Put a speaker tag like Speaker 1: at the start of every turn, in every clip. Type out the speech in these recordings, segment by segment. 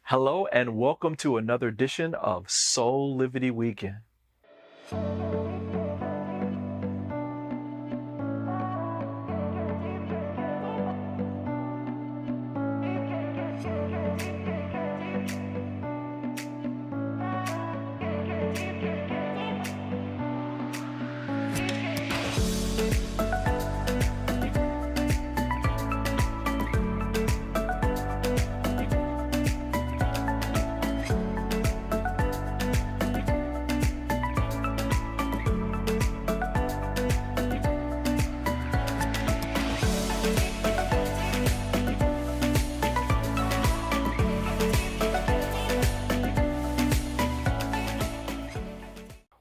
Speaker 1: Hello and welcome to another edition of Soulivity Weekend.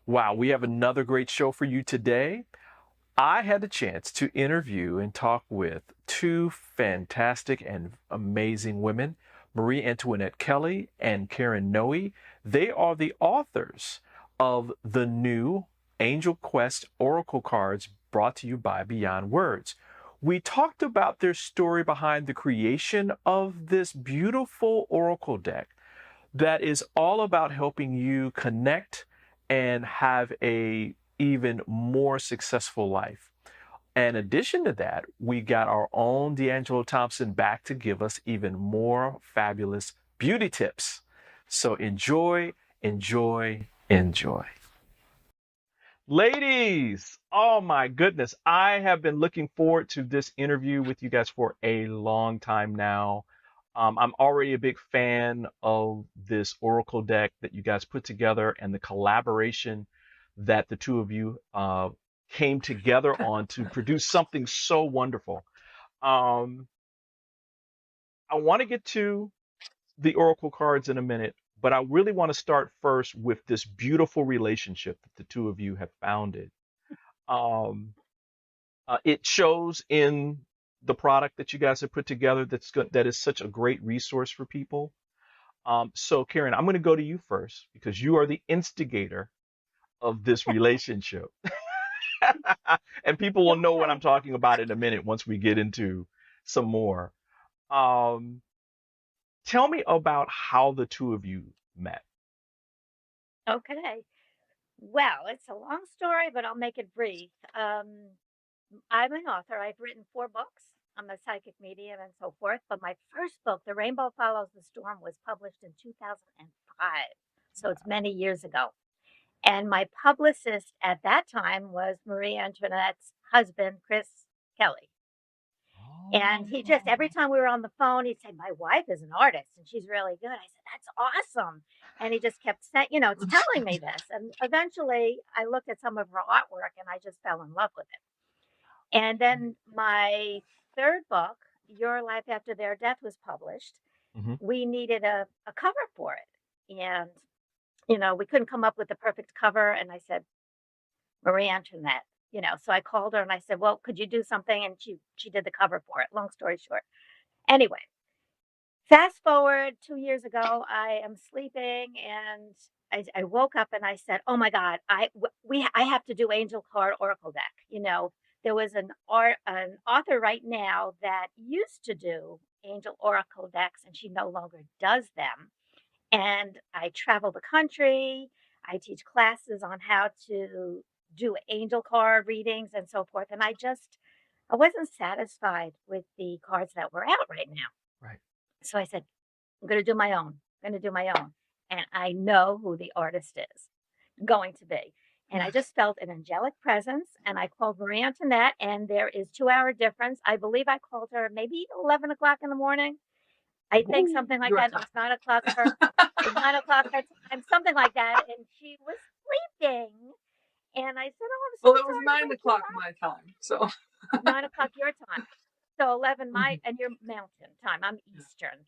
Speaker 1: Wow, we have another great show for you today. I had the chance to interview and talk with two fantastic and amazing women, Marie Antoinette Kelley and Karen Noe. They are the authors of the new Angel Quest Oracle cards brought to you by Beyond Words. We talked about their story behind the creation of this beautiful Oracle deck that is all about helping you connect and have a even more successful life. In addition to that, we got our own D'Angelo Thompson back to give us even more fabulous beauty tips. So enjoy, enjoy, enjoy. Ladies, oh my goodness, I have been looking forward to this interview with you guys for a long time now. I'm already a big fan of this Oracle deck that you guys put together and the collaboration that the two of you came together on to produce something so wonderful. I want to get to the Oracle cards in a minute, but I really want to start first with this beautiful relationship that the two of you have founded. It shows in the product that you guys have put together that is such a great resource for people. So Karen, I'm going to go to you first because you are the instigator of this relationship. And people will know what I'm talking about in a minute once we get into some more. Tell me about how the two of you met.
Speaker 2: Okay. Well, it's a long story, but I'll make it brief. I'm an author. I've written 4 books. I'm a psychic medium and so forth. But my first book, The Rainbow Follows the Storm, was published in 2005. So it's many years ago. And my publicist at that time was Marie Antoinette's husband, Chris Kelley. And he just, every time we were on the phone, he'd say, my wife is an artist and she's really good. I said, that's awesome. And he just kept saying, telling me this. And eventually I looked at some of her artwork and I just fell in love with it. And then my third book, Your Life After Their Death, was published.
Speaker 1: Mhm.
Speaker 2: We needed a cover for it. And, we couldn't come up with the perfect cover. And I said, Marie Antoinette. So I called her and I said, well, could you do something? And she did the cover for it. Long story short. Anyway, fast forward 2 years ago, I am sleeping and I woke up and I said, oh my God, I have to do Angel Card Oracle deck. There was an author right now that used to do Angel Oracle decks and she no longer does them. And I travel the country. I teach classes on how to do angel card readings and so forth. And I wasn't satisfied with the cards that were out right now.
Speaker 1: Right.
Speaker 2: So I said, I'm going to do my own. I'm going to do my own. And I know who the artist is going to be. And I just felt an angelic presence. And I called Marie Antoinette, and there is 2-hour difference. I believe I called her maybe 11 o'clock in the morning. I think something like that. It was 9 o'clock her, 9 o'clock her time, something like that. And she was sleeping. And I said, oh, I'm so
Speaker 3: Well, it was
Speaker 2: sorry
Speaker 3: 9 o'clock my time, so
Speaker 2: 9 o'clock your time. So 11 my and your mountain time. I'm Eastern.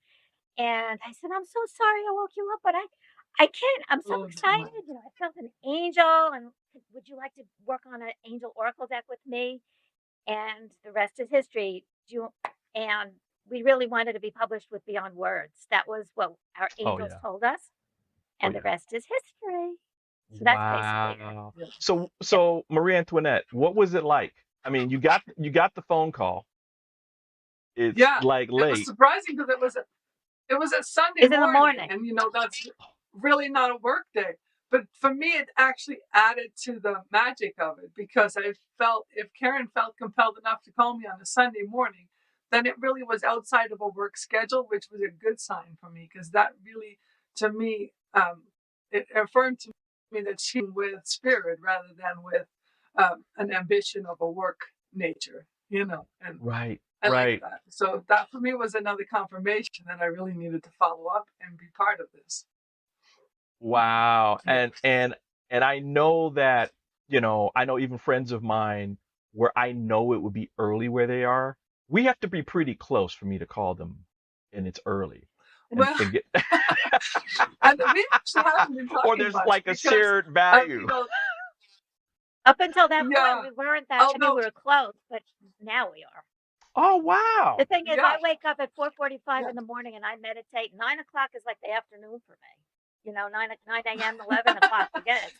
Speaker 2: And I said, I'm so sorry I woke you up, but I can't. I'm so excited. I felt an angel. And would you like to work on an angel oracle deck with me? And the rest is history. And we really wanted to be published with Beyond Words. That was what our angels told us. And the rest is history. So that's basically it.
Speaker 1: So Marie Antoinette, what was it like? I mean, you got the phone call. It's like late.
Speaker 3: It was surprising because it was a Sunday
Speaker 2: It's in the
Speaker 3: morning,
Speaker 2: morning.
Speaker 3: and that's really not a work day. But for me, it actually added to the magic of it, because I felt if Karen felt compelled enough to call me on a Sunday morning, then it really was outside of a work schedule, which was a good sign for me, because that really, to me, it affirmed to me that she was with spirit rather than with an ambition of a work nature, and
Speaker 1: Right,
Speaker 3: I like
Speaker 1: right.
Speaker 3: that. So that for me was another confirmation that I really needed to follow up and be part of this.
Speaker 1: Wow.
Speaker 3: Yeah.
Speaker 1: And I know that, I know even friends of mine where I know it would be early where they are. We have to be pretty close for me to call them and it's early and,
Speaker 3: Well,
Speaker 1: and get
Speaker 3: and we actually haven't been
Speaker 1: or
Speaker 3: talking
Speaker 1: there's
Speaker 3: much
Speaker 1: like a
Speaker 3: because,
Speaker 1: shared value.
Speaker 2: Up until that point,
Speaker 3: yeah,
Speaker 2: we weren't that. I mean,
Speaker 3: although,
Speaker 2: we were close, but now we are.
Speaker 1: Oh,
Speaker 2: The
Speaker 1: wow.
Speaker 2: thing is,
Speaker 3: yeah,
Speaker 2: I wake up at 4:45
Speaker 3: yeah,
Speaker 2: in the morning and I meditate. 9 o'clock is like the afternoon for me. 9 a.m., 11 o'clock. Forget it.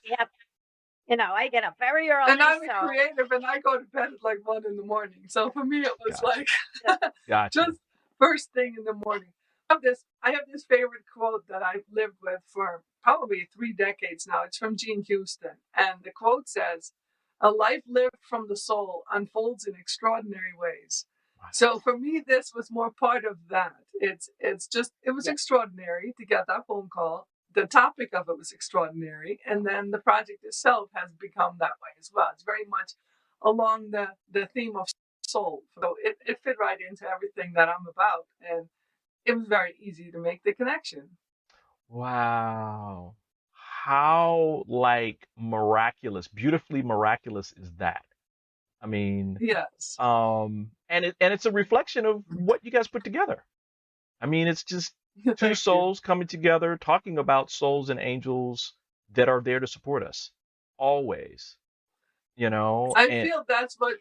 Speaker 2: Yeah, I get up very
Speaker 3: and
Speaker 2: early.
Speaker 3: I'm a
Speaker 2: So
Speaker 3: creative, and I go to bed at like 1 in the morning. So for me, it was
Speaker 1: Gotcha.
Speaker 3: like
Speaker 2: yeah.
Speaker 1: Gotcha.
Speaker 3: just first thing in the morning. I have this favorite quote that I've lived with for probably 3 decades now. It's from Jean Houston, and the quote says, "A life lived from the soul unfolds in extraordinary ways."
Speaker 1: Wow.
Speaker 3: So for me, this was more part of that. It was
Speaker 1: Yeah.
Speaker 3: extraordinary to get that phone call. The topic of it was extraordinary, and then the project itself has become that way as well. It's very much along the theme of soul. So it fit right into everything that I'm about, and it was very easy to make the connection.
Speaker 1: Wow. How like miraculous, beautifully miraculous is that? I mean,
Speaker 3: Yes.
Speaker 1: and it's a reflection of what you guys put together. I mean, it's just two
Speaker 3: Thank you.
Speaker 1: souls coming together, talking about souls and angels that are there to support us always,
Speaker 3: I
Speaker 1: and
Speaker 3: feel that's what
Speaker 1: oh,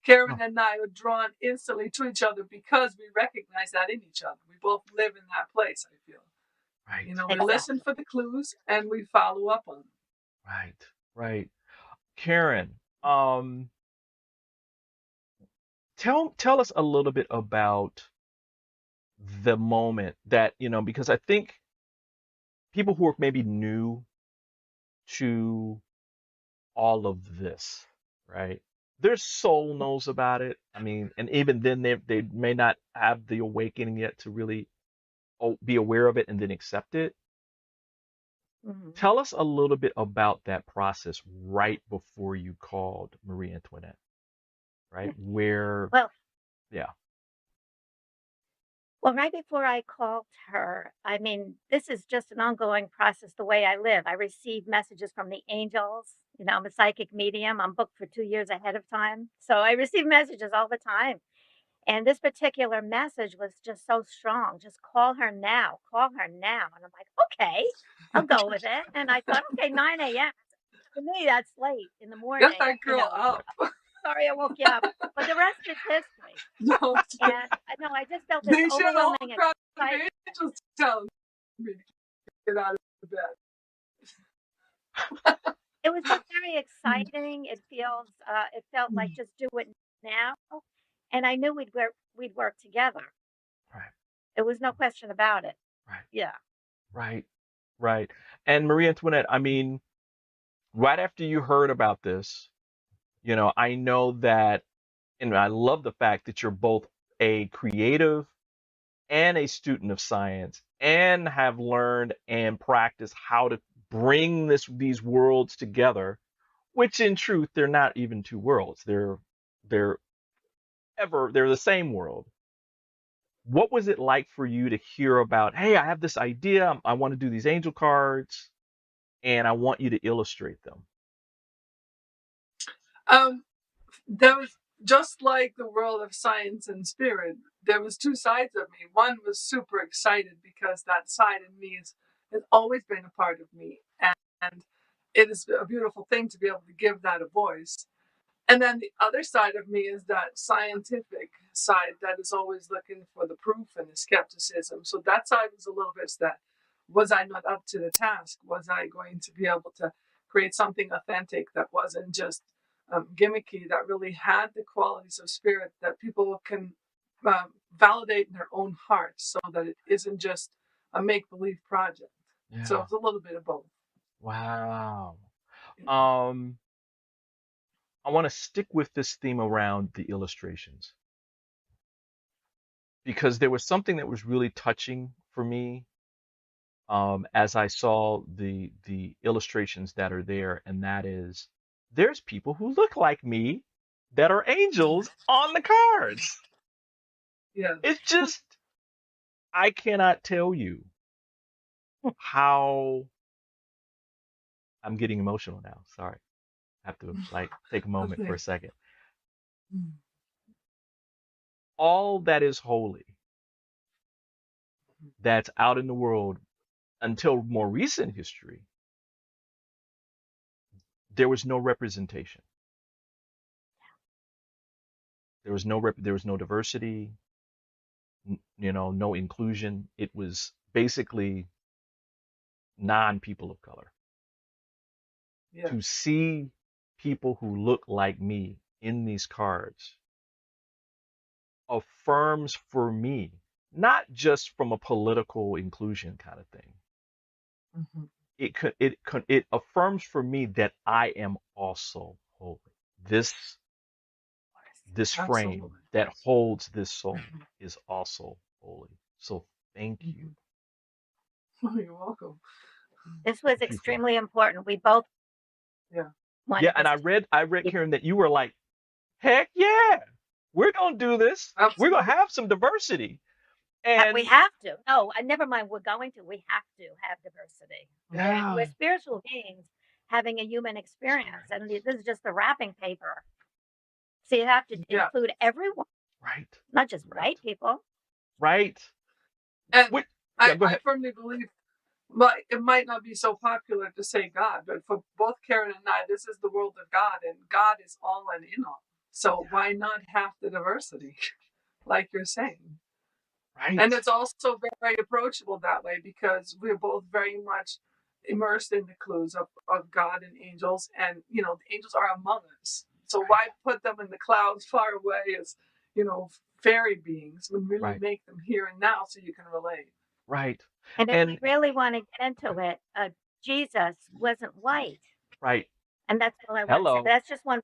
Speaker 3: Karen and I are drawn instantly to each other, because we recognize that in each other. We both live in that place, I feel.
Speaker 1: right,
Speaker 3: We listen
Speaker 2: Exactly.
Speaker 3: for the clues and we follow up on them.
Speaker 1: right, right. Karen, tell us a little bit about the moment that, because I think people who are maybe new to all of this, right? Their soul knows about it. I mean, and even then they may not have the awakening yet to really be aware of it and then accept it.
Speaker 2: Mhm.
Speaker 1: Tell us a little bit about that process right before you called Marie Antoinette, right? Where,
Speaker 2: Well,
Speaker 1: yeah,
Speaker 2: well, right before I called her, I mean, this is just an ongoing process the way I live. I receive messages from the angels. I'm a psychic medium. I'm booked for 2 years ahead of time. So I receive messages all the time. And this particular message was just so strong. Just call her now. Call her now. And I'm like, okay, I'll go with it. And I thought, okay, 9 a.m. To me, that's late in the
Speaker 3: Get
Speaker 2: morning.
Speaker 3: that girl
Speaker 1: right,
Speaker 3: up.
Speaker 2: Sorry I woke you up. But the rest is history.
Speaker 3: No,
Speaker 2: And I know I just felt this
Speaker 3: they should have a whole
Speaker 2: overwhelming
Speaker 3: crowd of
Speaker 2: excitement.
Speaker 3: angels telling me to get out of bed.
Speaker 2: It was just very exciting. It felt like just do it now. And I knew we'd work together.
Speaker 1: right,
Speaker 2: It was no question about it.
Speaker 1: right,
Speaker 2: Yeah.
Speaker 1: right, right. And Marie Antoinette, I mean, right after you heard about this, I know that, and I love the fact that you're both a creative and a student of science and have learned and practiced how to bring these worlds together, which in truth they're not even two worlds. They're they're the same world. What was it like for you to hear about, hey, I have this idea, I want to do these angel cards and I want you to illustrate them?
Speaker 3: Um, there was just like the world of science and spirit. There was two sides of me. One was super excited because that side in me has always been a part of me, and it is a beautiful thing to be able to give that a voice. And then the other side of me is that scientific side that is always looking for the proof and the skepticism. So that side was a little bit that, was I not up to the task? Was I going to be able to create something authentic that wasn't just gimmicky, that really had the qualities of spirit that people can validate in their own hearts, so that it isn't just a make-believe project. So
Speaker 1: Yeah.
Speaker 3: it's a little bit of both.
Speaker 1: Wow. I want to stick with this theme around the illustrations, because there was something that was really touching for me as I saw the illustrations that are there, and that is there's people who look like me that are angels on the cards.
Speaker 3: Yeah.
Speaker 1: It's just, I cannot tell you how I'm getting emotional now. Sorry. I have to like take a moment for
Speaker 3: Okay.
Speaker 1: a second.
Speaker 3: Mm.
Speaker 1: All that is holy that's out in the world until more recent history, there was no representation. There was no diversity, no inclusion. It was basically non-people of color.
Speaker 3: Yeah.
Speaker 1: To see people who look like me in these cards affirms for me, not just from a political inclusion kind of thing.
Speaker 3: Mm-hmm.
Speaker 1: It affirms for me that I am also holy. This frame
Speaker 3: Absolutely.
Speaker 1: that holds this soul is also holy. So thank you.
Speaker 3: Oh, you're welcome.
Speaker 2: This was
Speaker 1: Thank you for-
Speaker 2: extremely important. We both
Speaker 3: Yeah.
Speaker 2: wanted
Speaker 1: Yeah, and
Speaker 2: this
Speaker 1: I read Karen, that you were like, heck yeah, we're gonna do this. We're
Speaker 3: Absolutely.
Speaker 1: gonna have some diversity.
Speaker 2: we
Speaker 1: And
Speaker 2: have to. No, never mind. We're going to. We have to have diversity.
Speaker 1: yeah,
Speaker 2: We're spiritual beings having a human experience, and this is just the wrapping paper. So you have to
Speaker 3: Yeah.
Speaker 2: include everyone,
Speaker 1: right,
Speaker 2: not just
Speaker 1: Right.
Speaker 2: white people.
Speaker 1: right.
Speaker 3: And
Speaker 1: Wait,
Speaker 3: I,
Speaker 1: yeah, go
Speaker 3: I
Speaker 1: ahead.
Speaker 3: firmly believe, but it might not be so popular to say God, but for both Karen and I, this is the world of God, and God is all and in all. So why not have the diversity, like you're saying?
Speaker 1: Right.
Speaker 3: And it's also very approachable that way, because we're both very much immersed in the clues of God and angels, and the angels are among us. So why put them in the clouds far away as fairy beings, when really
Speaker 1: Right.
Speaker 3: make them here and now so you can relate.
Speaker 1: Right.
Speaker 2: And if
Speaker 1: And
Speaker 2: we really want to get into it, Jesus wasn't white,
Speaker 1: right.
Speaker 2: and that's all I want to say.
Speaker 1: Hello.
Speaker 2: But that's just one.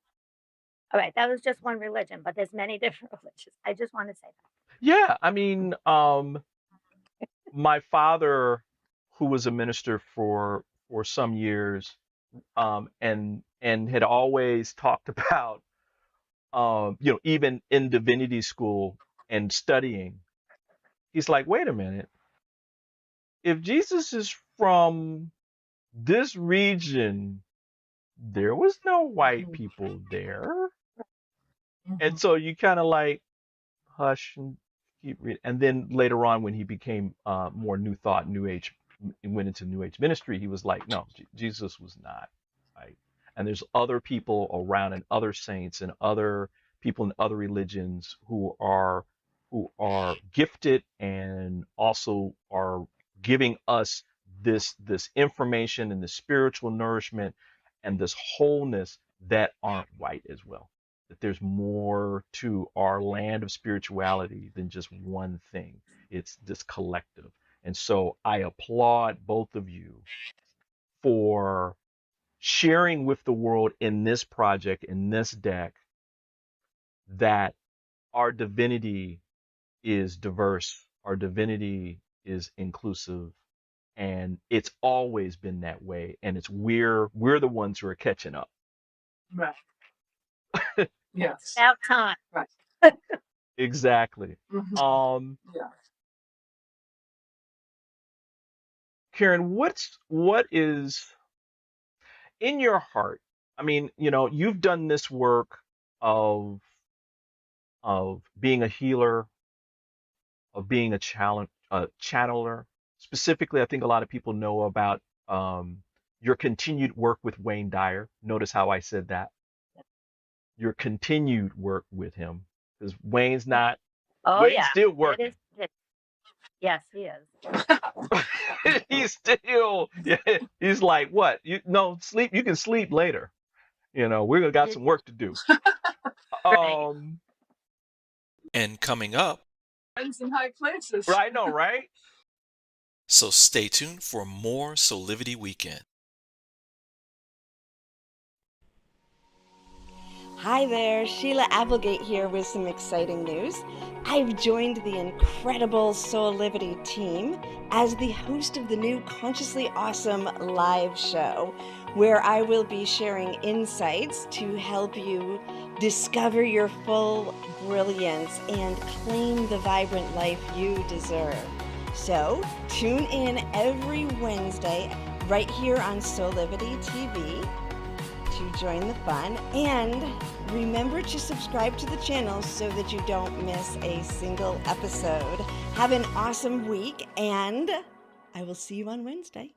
Speaker 2: All right, that was just one religion, but there's many different religions. I just want to say that.
Speaker 1: Yeah, I mean, my father, who was a minister for some years, and had always talked about, even in divinity school and studying, he's like, wait a minute, if Jesus is from this region, there was no white people there. And so you kind of like hush and keep reading. And then later on, when he became more New Thought, New Age, went into New Age ministry, he was like, no, Jesus was not right. And there's other people around, and other saints and other people in other religions who are gifted, and also are giving us this information and the spiritual nourishment and this wholeness that aren't white as well. That there's more to our land of spirituality than just one thing. It's this collective. And so I applaud both of you for sharing with the world in this project, in this deck, that our divinity is diverse, our divinity is inclusive, and it's always been that way. And it's we're the ones who are catching up.
Speaker 3: Right. Yes.
Speaker 2: It's about time.
Speaker 3: Right.
Speaker 1: Exactly.
Speaker 3: Mm-hmm. Yeah.
Speaker 1: Karen, what is in your heart? I mean, you've done this work of being a healer, of being a channeler. Specifically, I think a lot of people know about your continued work with Wayne Dyer. Notice how I said that. Your continued work with him, because Wayne's not.
Speaker 2: Oh
Speaker 1: Wayne's
Speaker 2: yeah,
Speaker 1: still working.
Speaker 2: Yes, he is.
Speaker 1: He's still. Yeah, he's like, what? Sleep. You can sleep later. We're gonna got some work to do.
Speaker 2: Right.
Speaker 1: And coming up,
Speaker 3: Friends in high places.
Speaker 1: I know, right?
Speaker 4: So stay tuned for more Soulivity Weekend.
Speaker 5: Hi there, Sheila Applegate here with some exciting news. I've joined the incredible Soulivity team as the host of the new Consciously Awesome live show, where I will be sharing insights to help you discover your full brilliance and claim the vibrant life you deserve. So, tune in every Wednesday right here on Soulivity TV to join the fun, and remember to subscribe to the channel so that you don't miss a single episode. Have an awesome week, and I will see you on Wednesday.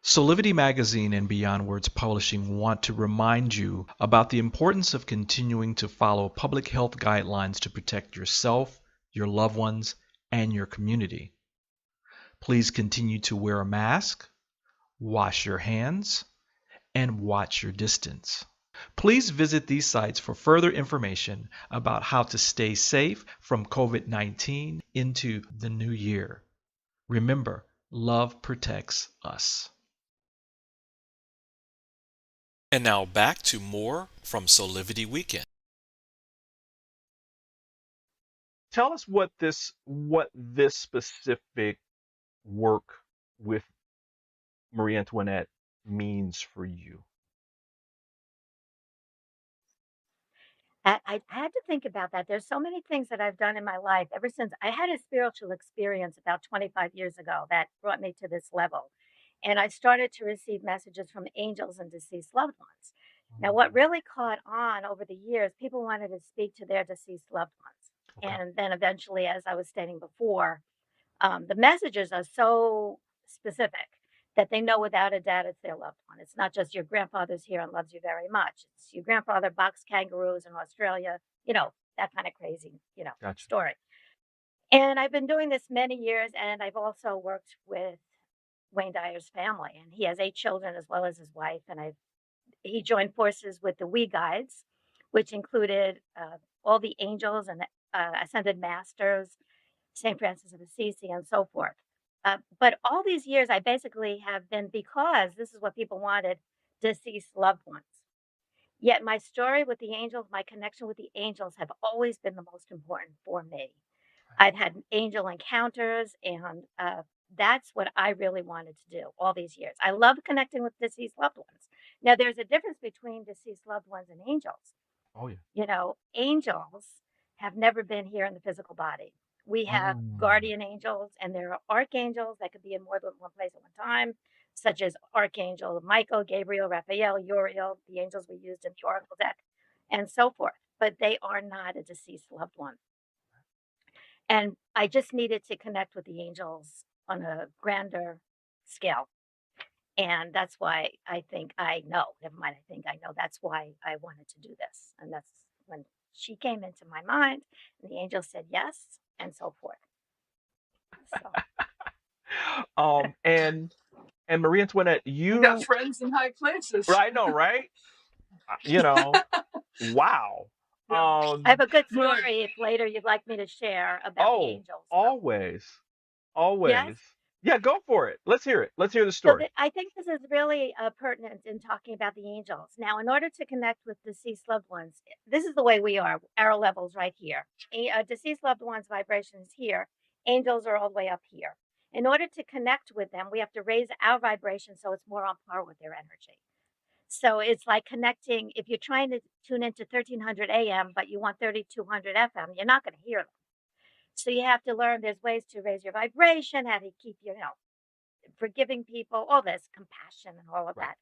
Speaker 1: Soulivity Magazine and Beyond Words Publishing want to remind you about the importance of continuing to follow public health guidelines to protect yourself, your loved ones, and your community. Please continue to wear a mask, wash your hands, and watch your distance. Please visit these sites for further information about how to stay safe from COVID-19 into the new year. Remember, love protects us.
Speaker 4: And now back to more from Soulivity Weekend.
Speaker 1: Tell us what this specific work with Marie Antoinette means for you.
Speaker 2: I had to think about that. There's so many things that I've done in my life ever since I had a spiritual experience about 25 years ago that brought me to this level. And I started to receive messages from angels and deceased loved ones. Now, what really caught on over the years, people wanted to speak to their deceased loved ones.
Speaker 1: Okay.
Speaker 2: And then eventually, as I was stating before, the messages are so specific that they know without a doubt it's their loved one. It's not just your grandfather's here and loves you very much. It's your grandfather boxed kangaroos in Australia, that kind of crazy,
Speaker 1: Gotcha.
Speaker 2: story. And I've been doing this many years, and I've also worked with Wayne Dyer's family, and he has 8 children as well as his wife. And he joined forces with the We Guides, which included all the angels and ascended masters, St. Francis of Assisi, and so forth. But all these years, I basically have been, because this is what people wanted, deceased loved ones. Yet my story with the angels, my connection with the angels, have always been the most important for me. I've had angel encounters, and that's what I really wanted to do all these years. I love connecting with deceased loved ones. Now, there's a difference between deceased loved ones and angels.
Speaker 1: Oh, yeah.
Speaker 2: Angels have never been here in the physical body. We have guardian angels, and there are archangels that could be in more than one place at one time, such as Archangel Michael, Gabriel, Raphael, Uriel, the angels we used in the Oracle deck, and so forth. But they are not a deceased loved one. And I just needed to connect with the angels on a grander scale. And that's why that's why I wanted to do this. And that's when she came into my mind, and the angel said yes, and so forth. So.
Speaker 1: And Marie Antoinette,
Speaker 3: You got friends in high places.
Speaker 1: I know, right? Wow.
Speaker 2: I have a good story if later you'd like me to share about the angels.
Speaker 1: Always.
Speaker 2: Yes?
Speaker 1: Yeah, go for it. Let's hear it. Let's hear the story.
Speaker 2: So I think this is really pertinent in talking about the angels. Now, in order to connect with deceased loved ones, this is the way we are. Our levels right here. Deceased loved ones' vibration is here. Angels are all the way up here. In order to connect with them, we have to raise our vibration so it's more on par with their energy. So it's like connecting. If you're trying to tune into 1300 AM, but you want 3200 FM, you're not going to hear them. So you have to learn there's ways to raise your vibration, how to keep forgiving people, all this compassion and all of that.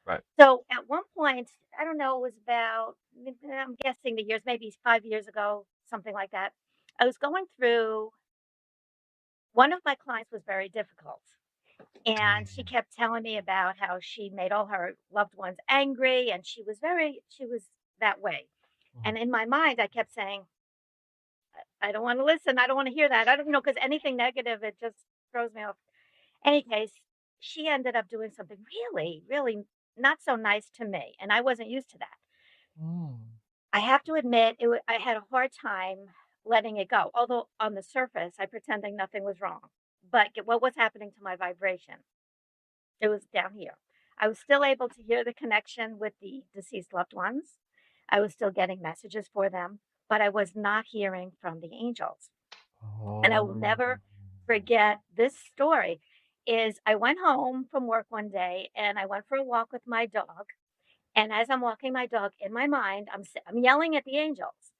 Speaker 1: Right.
Speaker 2: So at one point, I don't know, it was about, I'm guessing the years, maybe 5 years ago, something like that. I was going through, one of my clients was very difficult. And she kept telling me about how she made all her loved ones angry, and she was that way. And in my mind, I kept saying, I don't want to listen. I don't want to hear that. I don't know, because anything negative, it just throws me off. Any case, she ended up doing something really, really not so nice to me. And I wasn't used to that. I have to admit, I had a hard time letting it go. Although on the surface, I pretending nothing was wrong. But what was happening to my vibration? It was down here. I was still able to hear the connection with the deceased loved ones. I was still getting messages for them, but I was not hearing from the angels. And I will
Speaker 1: Oh,
Speaker 2: never forget this story. Is I went home from work one day and I went for a walk with my dog. And as I'm walking my dog in my mind, I'm yelling at the angels.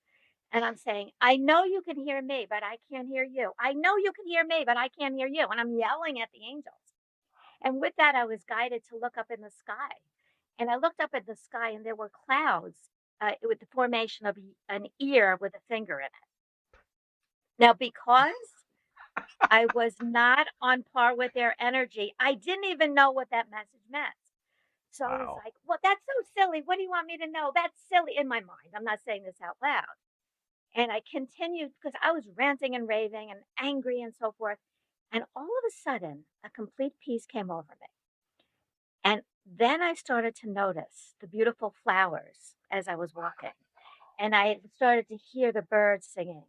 Speaker 2: And I'm saying, I know you can hear me, but I can't hear you. I know you can hear me, but I can't hear you. And I'm yelling at the angels. And with that, I was guided to look up in the sky. And I looked up at the sky, and there were clouds with the formation of an ear with a finger in it. Now, because I was not on par with their energy, I didn't even know what that message meant. So I was
Speaker 1: wow.
Speaker 2: like, well, that's so silly. What do you want me to know? That's silly in my mind. I'm not saying this out loud. And I continued because I was ranting and raving and angry and so forth. And all of a sudden, a complete peace came over me. And then I started to notice the beautiful flowers as I was walking. And I started to hear the birds singing.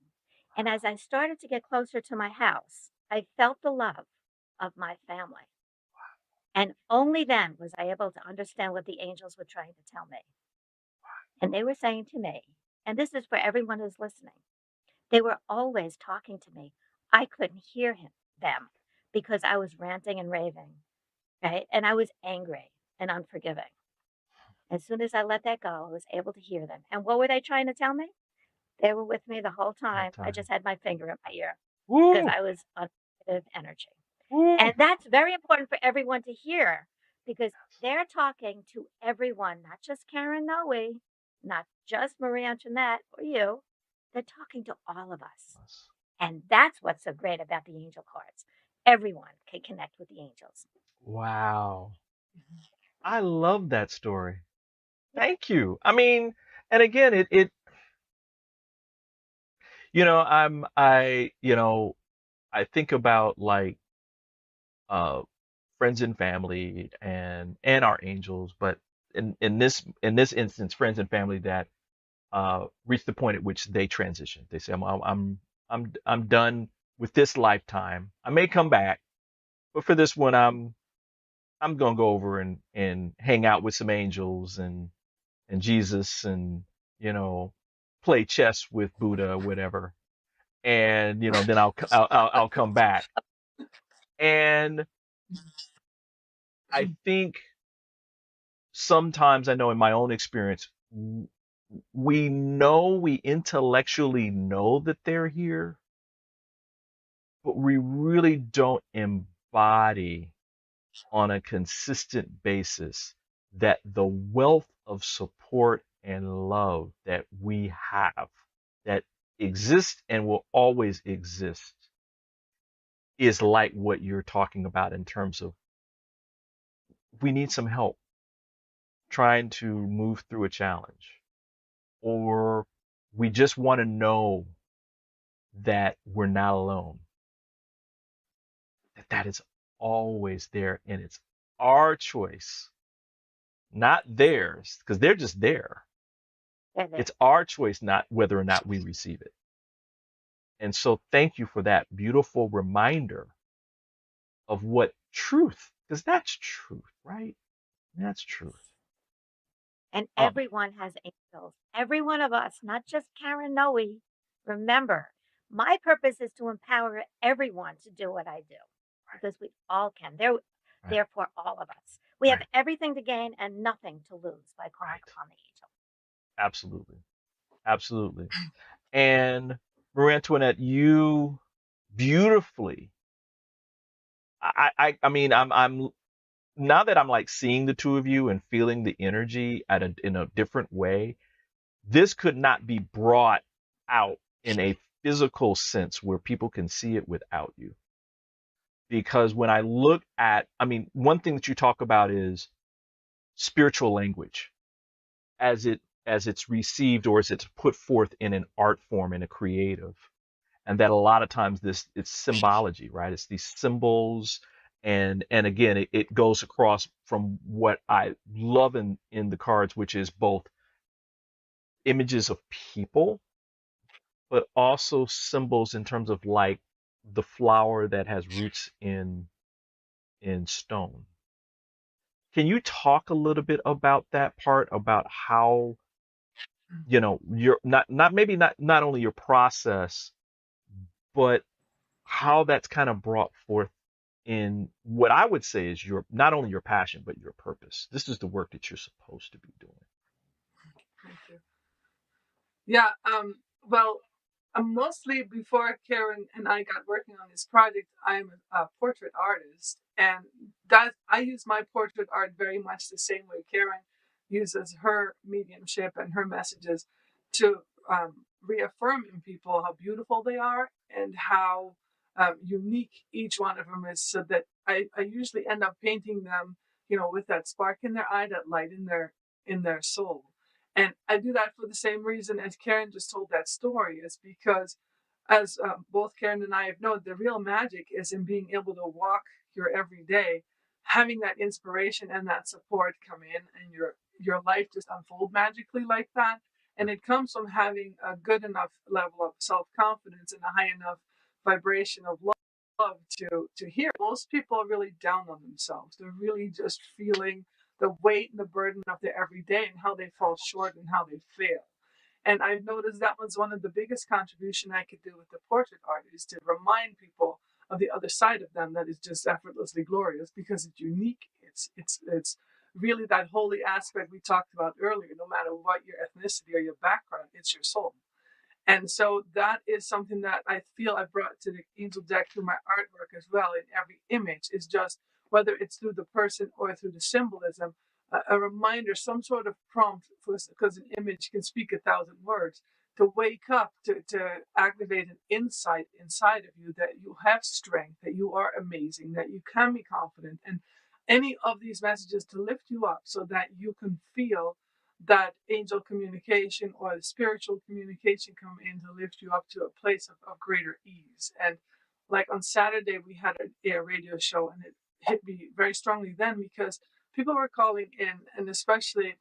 Speaker 2: And as I started to get closer to my house, I felt the love of my family. And only then was I able to understand what the angels were trying to tell me. And they were saying to me, and this is for everyone who's listening, they were always talking to me. I couldn't hear them because I was ranting and raving, right? And I was angry and unforgiving. As soon as I let that go, I was able to hear them. And what were they trying to tell me? They were with me the whole
Speaker 1: Whole
Speaker 2: time. I
Speaker 1: time.
Speaker 2: just had my finger in my ear because
Speaker 1: Woo!
Speaker 2: I was on negative energy.
Speaker 1: Woo!
Speaker 2: And that's very important for everyone to hear because they're talking to everyone, not just Karen Noe, not just Marie Antoinette or you. They're talking to all of us. And that's what's so great about the angel cards. Everyone can connect with the angels.
Speaker 1: Wow. I love that story. Thank you. I mean, and again, it I think about like uh friends and family and our angels, but in this instance, friends and family that reach the point at which they transition. They say, I'm done with this lifetime. I may come back, but for this one, I'm gonna go over and hang out with some angels and Jesus and you know play chess with Buddha or whatever, and then I'll come back. And I think sometimes I know in my own experience, we intellectually know that they're here, but we really don't embody on a consistent basis that the wealth of support and love that we have, that exists and will always exist, is like what you're talking about in terms of we need some help trying to move through a challenge, or we just want to know that we're not alone, that is always there, and it's our choice, not theirs, because they're just there. It's our choice, not whether or not we receive it. And so thank you for that beautiful reminder of what truth, because that's truth, right? That's truth.
Speaker 2: And everyone has angels. Every one of us, not just Karen Noe. Remember, my purpose is to empower everyone to do what I do because we all can. Therefore, all of us. We have everything to gain and nothing to lose by calling upon the angel.
Speaker 1: Absolutely. Absolutely. And Marie Antoinette, you beautifully, I mean, I'm now that I'm like seeing the two of you and feeling the energy in a different way, this could not be brought out in a physical sense where people can see it without you. Because when I look at, I mean, one thing that you talk about is spiritual language as it's received or as it's put forth in an art form, in a creative. And that a lot of times it's symbology, right? It's these symbols. And again, it goes across from what I love in the cards, which is both images of people, but also symbols in terms of like the flower that has roots in stone. Can you talk a little bit about that part, about how, your not maybe not only your process, but how that's kind of brought forth in what I would say is your, not only your passion, but your purpose. This is the work that you're supposed to be doing.
Speaker 3: Thank you. Yeah. Well, mostly before Karen and I got working on this project, I'm a portrait artist, and that I use my portrait art very much the same way Karen uses her mediumship and her messages to reaffirm in people how beautiful they are and how unique each one of them is. So that I usually end up painting them, with that spark in their eye, that light in their soul. And I do that for the same reason as Karen just told that story, is because, as both Karen and I have known, the real magic is in being able to walk your everyday, having that inspiration and that support come in, and your life just unfold magically like that. And it comes from having a good enough level of self-confidence and a high enough vibration of love to hear. Most people are really down on themselves. They're really just feeling the weight and the burden of their everyday and how they fall short and how they fail. And I've noticed that was one of the biggest contribution I could do with the portrait art, is to remind people of the other side of them that is just effortlessly glorious, because it's unique. It's really that holy aspect we talked about earlier. No matter what your ethnicity or your background, it's your soul. And so that is something that I feel I brought to the angel deck through my artwork as well. In every image is just, whether it's through the person or through the symbolism, a reminder, some sort of prompt, because an image can speak 1,000 words, to wake up, to activate an insight inside of you that you have strength, that you are amazing, that you can be confident, and any of these messages to lift you up so that you can feel that angel communication or the spiritual communication come in to lift you up to a place of greater ease. And like on Saturday, we had a radio show, and it hit me very strongly then, because people were calling in, and especially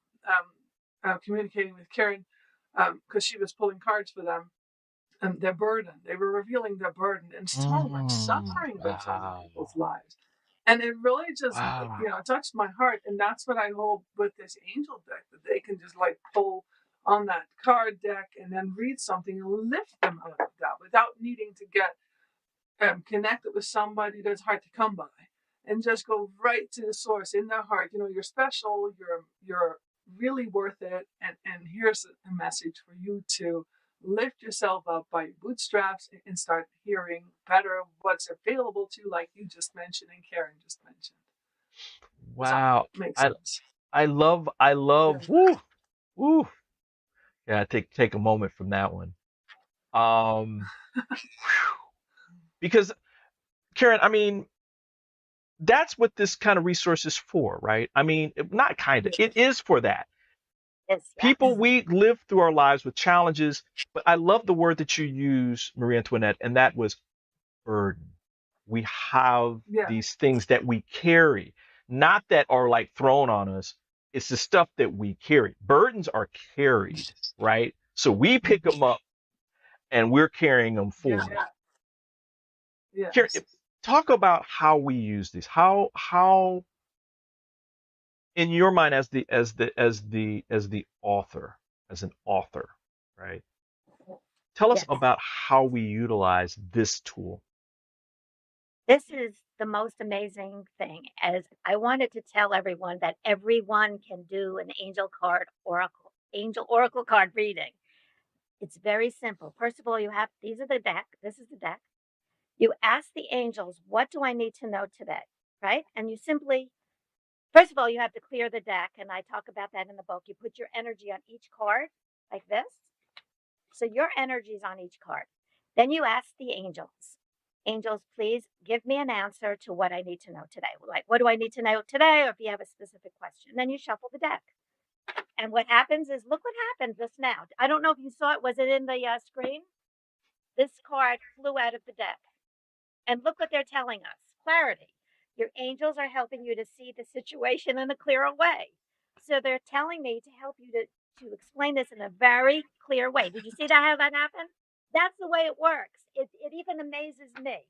Speaker 3: communicating with Karen, because she was pulling cards for them, and their burden. They were revealing their burden, and so much suffering goes on in
Speaker 1: Wow.
Speaker 3: people's lives. And it really just,
Speaker 1: Wow.
Speaker 3: touched my heart. And that's what I hope with this angel deck, that they can just like pull on that card deck and then read something and lift them out of that without needing to get connected with somebody that's hard to come by, and just go right to the source in their heart. You're special, you're really worth it. And here's a message for you to lift yourself up by your bootstraps and start hearing better what's available to you, like you just mentioned and Karen just mentioned.
Speaker 1: Wow.
Speaker 3: So, makes
Speaker 1: I
Speaker 3: sense.
Speaker 1: I love
Speaker 3: Yeah.
Speaker 1: woo, woo. Yeah, take a moment from that one. Um because Karen, I mean, that's what this kind of resource is for, right? I mean, not kind of, it is for that.
Speaker 2: Yes,
Speaker 1: People, we live through our lives with challenges, but I love the word that you use, Marie Antoinette, and that was burden. We have
Speaker 3: Yeah.
Speaker 1: these things that we carry, not that are like thrown on us. It's the stuff that we carry. Burdens are carried, right? So we pick them up and we're carrying them
Speaker 3: Yeah.
Speaker 1: forward. Karen,
Speaker 3: Yes.
Speaker 1: talk about how we use these. How in your mind, as the author, as an author, right? Tell us
Speaker 2: yes.
Speaker 1: about how we utilize this tool.
Speaker 2: This is the most amazing thing, as I wanted to tell everyone that everyone can do an angel oracle card reading. It's very simple. First of all, this is the deck. You ask the angels, what do I need to know today? Right? And you simply, first of all, you have to clear the deck. And I talk about that in the book. You put your energy on each card like this. So your energy is on each card. Then you ask the angels, please give me an answer to what I need to know today. Like, what do I need to know today? Or if you have a specific question, then you shuffle the deck. And what happens is, look what happened just now. I don't know if you saw it. Was it in the screen? This card flew out of the deck. And look what they're telling us. Clarity. Your angels are helping you to see the situation in a clearer way. So they're telling me to help you to explain this in a very clear way. Did you see that, how that happened? That's the way it works. It even amazes me.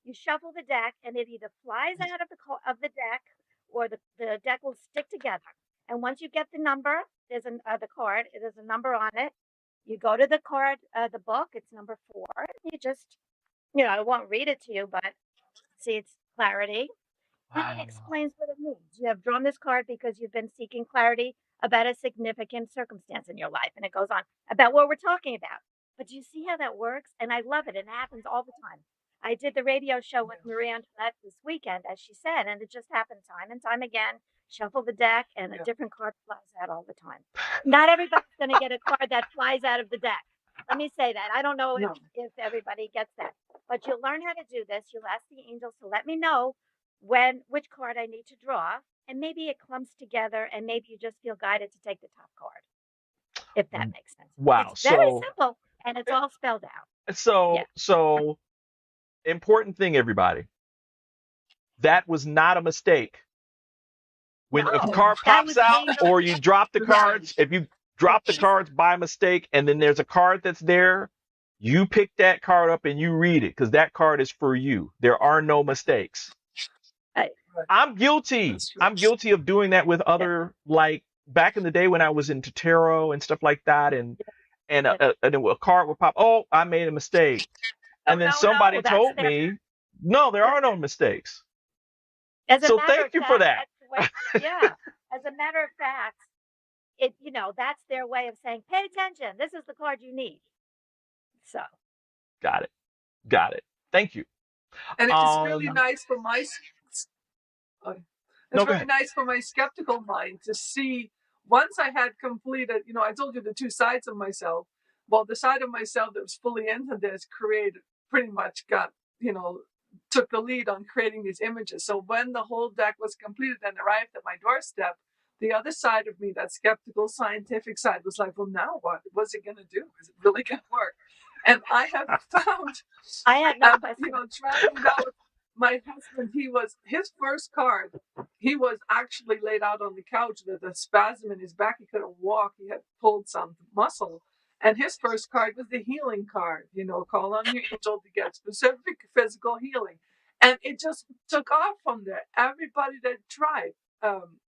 Speaker 2: You shuffle the deck, and it either flies out of the deck, or the deck will stick together. And once you get the number, there's the card. There's a number on it. You go to the card, the book. It's number 4. You just, I won't read it to you, but see, it's clarity. And it explains what it means. You have drawn this card because you've been seeking clarity about a significant circumstance in your life. And it goes on about what we're talking about. But do you see how that works? And I love it. It happens all the time. I did the radio show with Marie Antoinette this weekend, as she said, and it just happened time and time again. Shuffle the deck, and a different card flies out all the time. Not everybody's going to get a card that flies out of the deck. Let me say that. I don't know if everybody gets that. But you'll learn how to do this. You'll ask the angels to let me know which card I need to draw, and maybe it clumps together, and maybe you just feel guided to take the top card, if that makes sense.
Speaker 1: Wow.
Speaker 2: It's very simple, and it's all spelled out.
Speaker 1: So important thing, everybody. That was not a mistake. If a card pops out, or you drop the cards, if you drop the cards by mistake, and then there's a card that's there, you pick that card up and you read it, because that card is for you. There are no mistakes. I'm guilty. I'm guilty of doing that with other, like back in the day when I was into tarot and stuff like that, and a card would pop. Oh, I made a mistake, and then somebody told me, no, there are no mistakes. So thank you for that.
Speaker 2: As a matter of fact, that's their way of saying, pay attention. This is the card you need. So.
Speaker 1: Got it. Thank you.
Speaker 3: And it's really nice for my. Nice for my skeptical mind to see, once I had completed, I told you the 2 sides of myself. Well, the side of myself that was fully into this pretty much took the lead on creating these images. So when the whole deck was completed and arrived at my doorstep, the other side of me, that skeptical scientific side, was like, well, now what? What's it going to do? Is it really going to work? And I have found, traveling out with my husband, his first card, he was actually laid out on the couch with a spasm in his back. He couldn't walk. He had pulled some muscle. And his first card was the healing card, call on your angel to get specific physical healing. And it just took off from there. Everybody that tried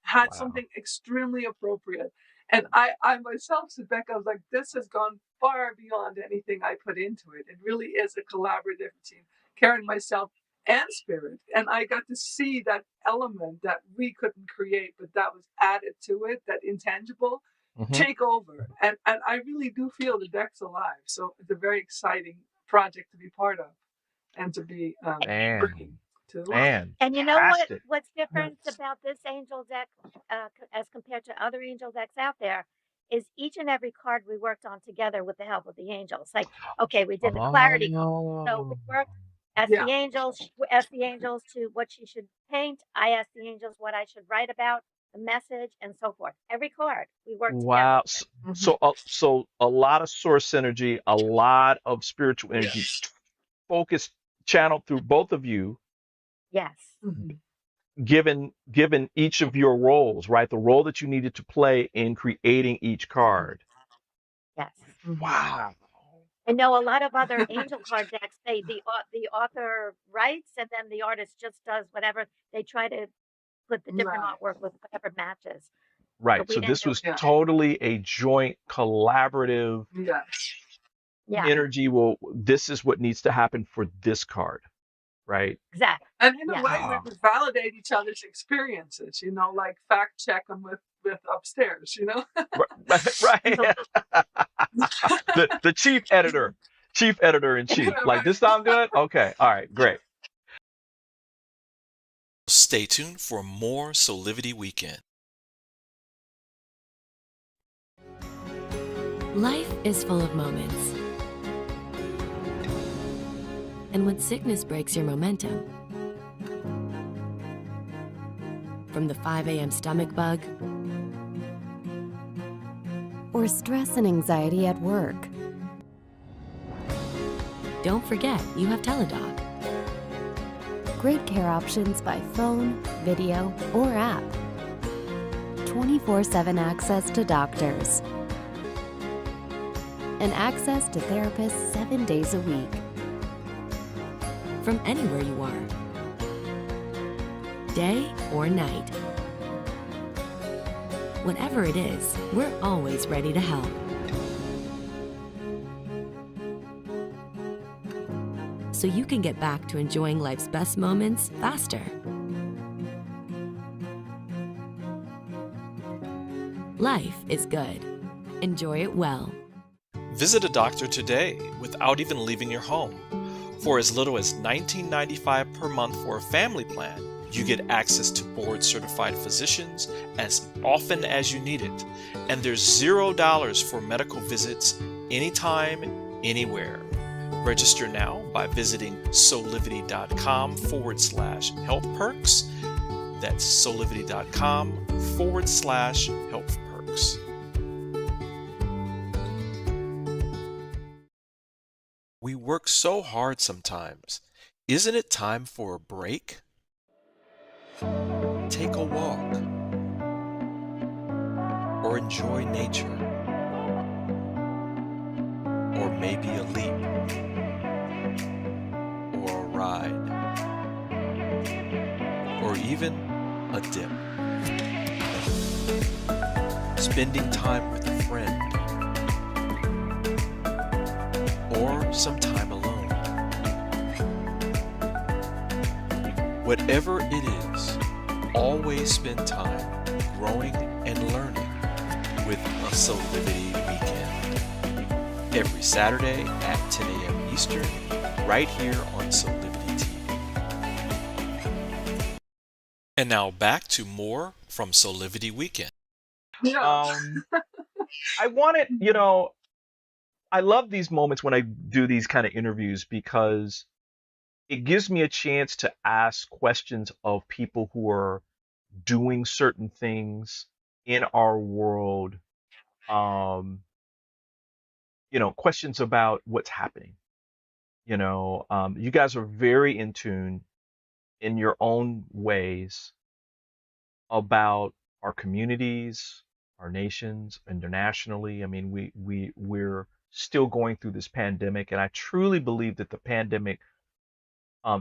Speaker 3: had something extremely appropriate. And I myself said back, I was like, this has gone far beyond anything I put into it. It really is a collaborative team, Karen, myself, and spirit. And I got to see that element that we couldn't create, but that was added to it, that intangible, take over. And I really do feel the deck's alive. So it's a very exciting project to be part of and to be bringing to life.
Speaker 2: And what's different about this angel deck as compared to other angel decks out there is each and every card we worked on together with the help of the angels. Like, okay, we did the clarity card. So we worked. Asked the angels to what she should paint. I asked the angels what I should write about, the message, and so forth. Every card we worked together.
Speaker 1: Wow. So a lot of source energy, a lot of spiritual energy, focused, channeled through both of you.
Speaker 2: Yes.
Speaker 1: Given each of your roles, right? The role that you needed to play in creating each card.
Speaker 2: Yes.
Speaker 1: Wow.
Speaker 2: I know a lot of other angel card decks, the author writes and then the artist just does whatever. They try to put the different artwork with whatever matches.
Speaker 1: Right. So this was totally a joint collaborative energy. Well, this is what needs to happen for this card. Right.
Speaker 2: Exactly.
Speaker 3: And in a way, we would validate each other's experiences, like fact check them with upstairs,
Speaker 1: Right. the chief editor in chief. Like, this sound good? Okay. All right. Great.
Speaker 4: Stay tuned for more Soulivity Weekend.
Speaker 6: Life is full of moments. And when sickness breaks your momentum, from the 5 a.m. stomach bug, or stress and anxiety at work, don't forget you have Teladoc. Great care options by phone, video, or app. 24/7 access to doctors. and access to therapists 7 days a week. From anywhere you are, day or night. Whatever it is, we're always ready to help. So you can get back to enjoying life's best moments faster. Life is good. Enjoy it well.
Speaker 4: Visit a doctor today without even leaving your home. For as little as $19.95 per month for a family plan, you get access to board-certified physicians as often as you need it. And there's $0 for medical visits anytime, anywhere. Register now by visiting soulivity.com/health perks. That's soulivity.com/health perks. We work so hard sometimes. Isn't it time for a break? Take a walk. Or enjoy nature. Or maybe a leap. Or a ride. Or even a dip. Spending time with a friend. Or some time alone. Whatever it is, always spend time growing and learning with a Soulivity weekend. Every Saturday at 10 a.m. Eastern, right here on Soulivity TV. And now back to more from Soulivity Weekend.
Speaker 3: Yeah.
Speaker 1: I wanted, I love these moments when I do these kind of interviews because it gives me a chance to ask questions of people who are doing certain things in our world. Questions about what's happening. You guys are very in tune in your own ways about our communities, our nations, internationally. I mean, we're still going through this pandemic, and I truly believe that the pandemic,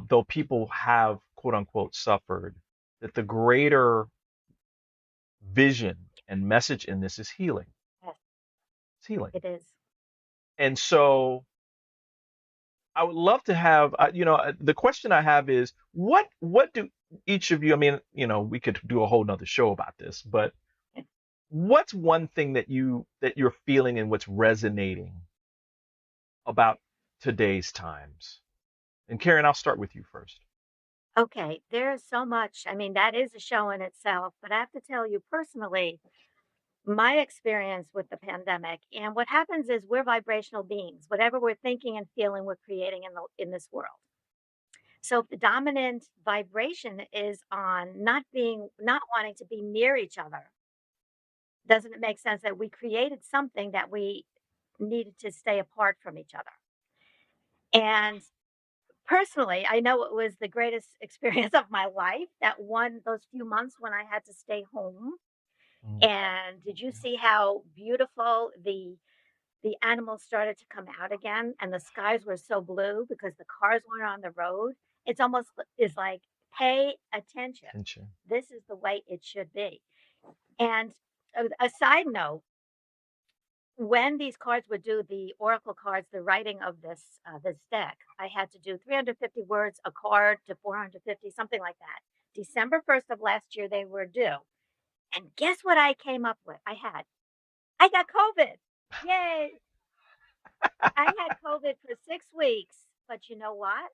Speaker 1: though people have quote unquote suffered, that the greater vision and message in this is healing.
Speaker 2: Yes,
Speaker 1: It's healing.
Speaker 2: it is.
Speaker 1: And so I would love to have, the question I have is, what do each of you, I mean, we could do a whole nother show about this, but what's one thing that you're feeling and what's resonating about today's times? And Karen, I'll start with you first.
Speaker 2: Okay, there's so much. I mean, that is a show in itself, but I have to tell you personally, my experience with the pandemic and what happens is we're vibrational beings. Whatever we're thinking and feeling, we're creating in this world. So if the dominant vibration is on not wanting to be near each other, doesn't it make sense that we created something that we needed to stay apart from each other? And personally, I know it was the greatest experience of my life, those few months when I had to stay home.
Speaker 1: Mm.
Speaker 2: And did you see how beautiful the animals started to come out again, and the skies were so blue because the cars weren't on the road? It's almost is like, pay attention. This is the way it should be. And a side note, when these cards would do the oracle cards, the writing of this deck, I had to do 350 words a card to 450, something like that. December 1st of last year, they were due. And guess what I came up with? I got COVID. Yay. I had COVID for 6 weeks, but you know what?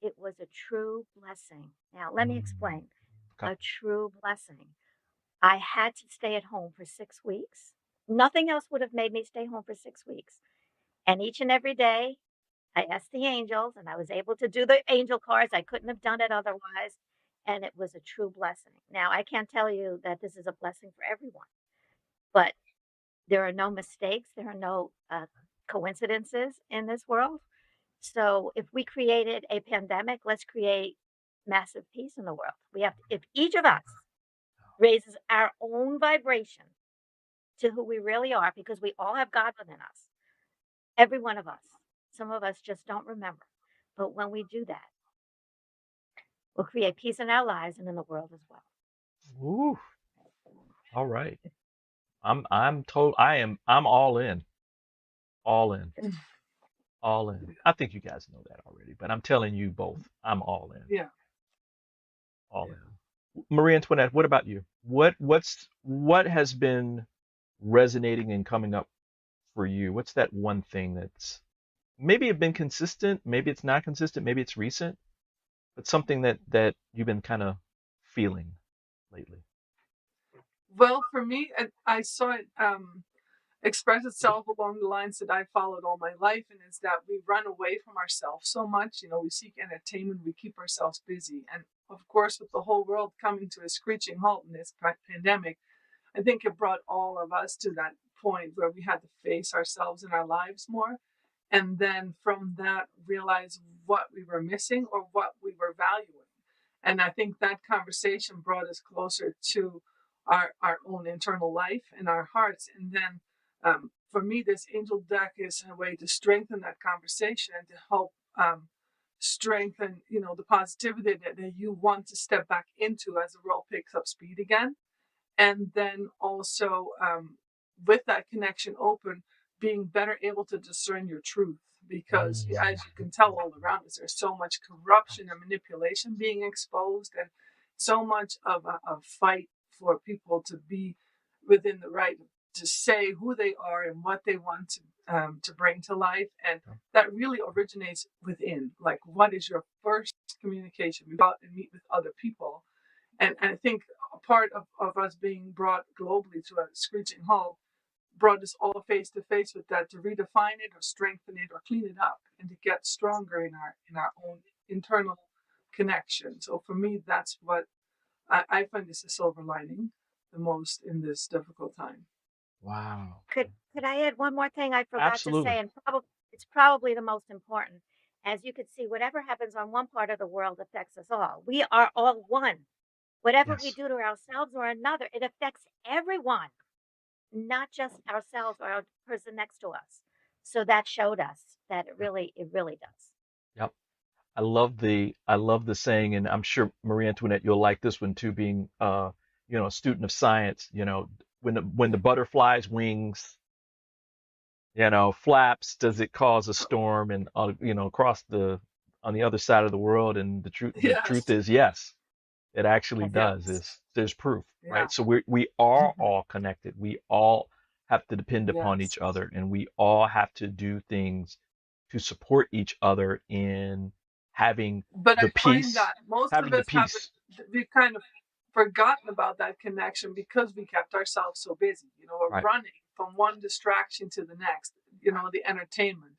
Speaker 2: It was a true blessing. Now, let me explain.
Speaker 1: Okay.
Speaker 2: A true blessing. I had to stay at home for 6 weeks. Nothing else would have made me stay home for 6 weeks. And each and every day, I asked the angels, and I was able to do the angel cards. I couldn't have done it otherwise. And it was a true blessing. Now, I can't tell you that this is a blessing for everyone, but there are no mistakes. There are no coincidences in this world. So if we created a pandemic, let's create massive peace in the world. If each of us raises our own vibration to who we really are, because we all have God within us, every one of us. Some of us just don't remember. But when we do that, we'll create peace in our lives and in the world as well.
Speaker 1: Ooh, all right. I'm all in. All in. All in. I think you guys know that already, but I'm telling you both, I'm all in.
Speaker 3: Yeah.
Speaker 1: All in. Marie Antoinette, what about you? What has been resonating and coming up for you? What's that one thing that's maybe it's been consistent, maybe it's not consistent, maybe it's recent, but something that you've been kind of feeling lately?
Speaker 3: Well, for me, I saw it express itself along the lines that I followed all my life, and is that we run away from ourselves so much. You know, we seek entertainment, we keep ourselves busy. And of course, with the whole world coming to a screeching halt in this pandemic, I think it brought all of us to that point where we had to face ourselves in our lives more. And then from that, realize what we were missing or what we were valuing. And I think that conversation brought us closer to our own internal life and our hearts. And then for me, this angel deck is a way to strengthen that conversation and to help strengthen, the positivity that you want to step back into as the world picks up speed again. And then also with that connection open, being better able to discern your truth. Because as you can tell all around us, there's so much corruption and manipulation being exposed, and so much of a fight for people to be within the right to say who they are and what they want to bring to life. And that really originates within. Like, what is your first communication? We go out and meet with other people. And I think a part of us being brought globally to a screeching halt brought us all face to face with that, to redefine it or strengthen it or clean it up, and to get stronger in our own internal connection. So for me, that's what I find is a silver lining the most in this difficult time.
Speaker 1: Wow.
Speaker 2: Could I add one more thing I forgot to
Speaker 1: Absolutely.
Speaker 2: say, and it's probably the most important. As you can see, whatever happens on one part of the world affects us all. We are all one. Whatever we
Speaker 1: Yes.
Speaker 2: do to ourselves or another, it affects everyone, not just ourselves or our person next to us. So that showed us that it really does.
Speaker 1: Yep. I love the saying, and I'm sure Marie Antoinette, you'll like this one too, being a student of science. When the butterfly's wings, flaps, does it cause a storm? And across on the other side of the world, and the truth
Speaker 3: Yes.
Speaker 1: is yes, it actually
Speaker 2: Yes.
Speaker 1: does.
Speaker 3: Yes.
Speaker 1: There's proof,
Speaker 3: Yeah.
Speaker 1: right? So we are all connected. We all have to depend upon
Speaker 3: Yes.
Speaker 1: each other, and we all have to do things to support each other in having
Speaker 3: But
Speaker 1: the
Speaker 3: I find
Speaker 1: peace,
Speaker 3: that most of
Speaker 1: having the
Speaker 3: us haven't,
Speaker 1: peace.
Speaker 3: we've kind of forgotten about that connection because we kept ourselves so busy. We're
Speaker 1: Right,
Speaker 3: running from one distraction to the next, the entertainment.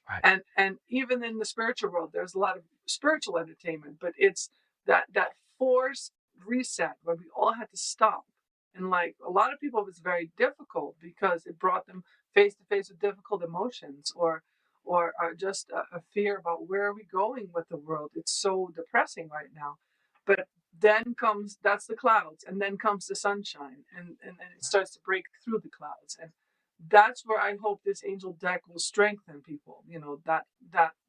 Speaker 1: right,
Speaker 3: And even in the spiritual world, there's a lot of spiritual entertainment, but it's that forced reset where we all had to stop. And like a lot of people, it was very difficult because it brought them face to face with difficult emotions or just a fear about where are we going with the world. It's so depressing right now. But then that's the clouds, and then comes the sunshine, and it starts to break through the clouds. And that's where I hope this angel deck will strengthen people. That